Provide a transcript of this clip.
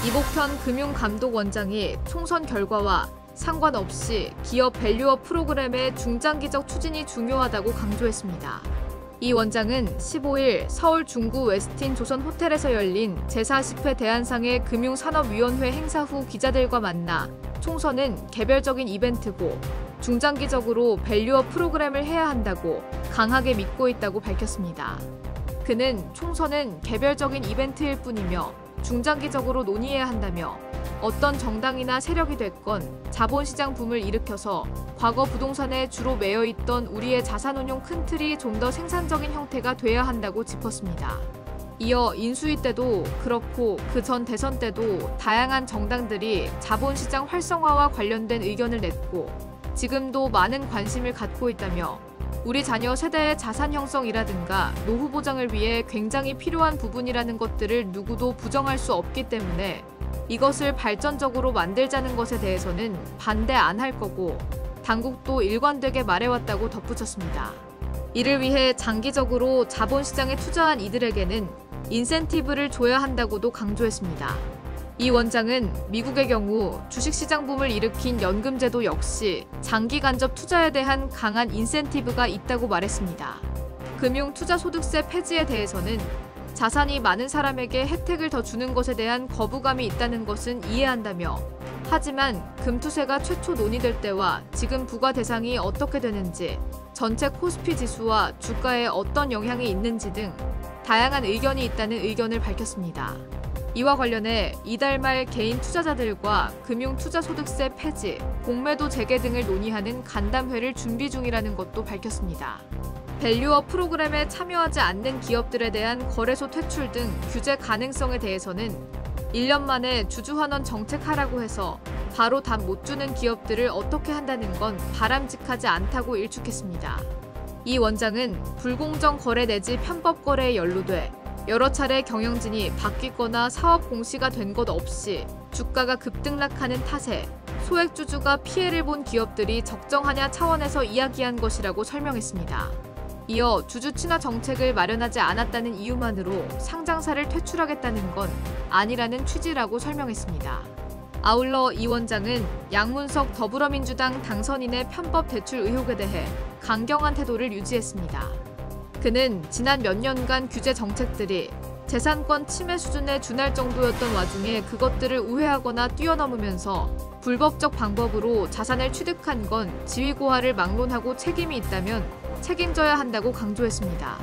이복현 금융감독원장이 총선 결과와 상관없이 기업 밸류업 프로그램의 중장기적 추진이 중요하다고 강조했습니다. 이 원장은 15일 서울 중구 웨스틴 조선 호텔에서 열린 제40회 대한상해 금융산업위원회 행사 후 기자들과 만나 총선은 개별적인 이벤트고 중장기적으로 밸류업 프로그램을 해야 한다고 강하게 믿고 있다고 밝혔습니다. 그는 총선은 개별적인 이벤트일 뿐이며 중장기적으로 논의해야 한다며 어떤 정당이나 세력이 됐건 자본시장 붐을 일으켜서 과거 부동산에 주로 매여있던 우리의 자산운용 큰 틀이 좀 더 생산적인 형태가 돼야 한다고 짚었습니다. 이어 인수위 때도 그렇고 그 전 대선 때도 다양한 정당들이 자본시장 활성화와 관련된 의견을 냈고 지금도 많은 관심을 갖고 있다며 우리 자녀 세대의 자산 형성이라든가 노후 보장을 위해 굉장히 필요한 부분이라는 것들을 누구도 부정할 수 없기 때문에 이것을 발전적으로 만들자는 것에 대해서는 반대 안 할 거고 당국도 일관되게 말해왔다고 덧붙였습니다. 이를 위해 장기적으로 자본시장에 투자한 이들에게는 인센티브를 줘야 한다고도 강조했습니다. 이 원장은 미국의 경우 주식시장 붐을 일으킨 연금제도 역시 장기 간접 투자에 대한 강한 인센티브가 있다고 말했습니다. 금융투자소득세 폐지에 대해서는 자산이 많은 사람에게 혜택을 더 주는 것에 대한 거부감이 있다는 것은 이해한다며 하지만 금투세가 최초 논의될 때와 지금 부과 대상이 어떻게 되는지, 전체 코스피 지수와 주가에 어떤 영향이 있는지 등 다양한 의견이 있다는 의견을 밝혔습니다. 이와 관련해 이달 말 개인 투자자들과 금융투자소득세 폐지, 공매도 재개 등을 논의하는 간담회를 준비 중이라는 것도 밝혔습니다. 밸류업 프로그램에 참여하지 않는 기업들에 대한 거래소 퇴출 등 규제 가능성에 대해서는 1년 만에 주주환원 정책하라고 해서 바로 답 못 주는 기업들을 어떻게 한다는 건 바람직하지 않다고 일축했습니다. 이 원장은 불공정 거래 내지 편법 거래에 연루돼 여러 차례 경영진이 바뀌거나 사업 공시가 된 것 없이 주가가 급등락하는 탓에 소액주주가 피해를 본 기업들이 적정하냐 차원에서 이야기한 것이라고 설명했습니다. 이어 주주 친화 정책을 마련하지 않았다는 이유만으로 상장사를 퇴출하겠다는 건 아니라는 취지라고 설명했습니다. 아울러 이 원장은 양문석 더불어민주당 당선인의 편법 대출 의혹에 대해 강경한 태도를 유지했습니다. 그는 지난 몇 년간 규제 정책들이 재산권 침해 수준에 준할 정도였던 와중에 그것들을 우회하거나 뛰어넘으면서 불법적 방법으로 자산을 취득한 건 지위고하를 막론하고 책임이 있다면 책임져야 한다고 강조했습니다.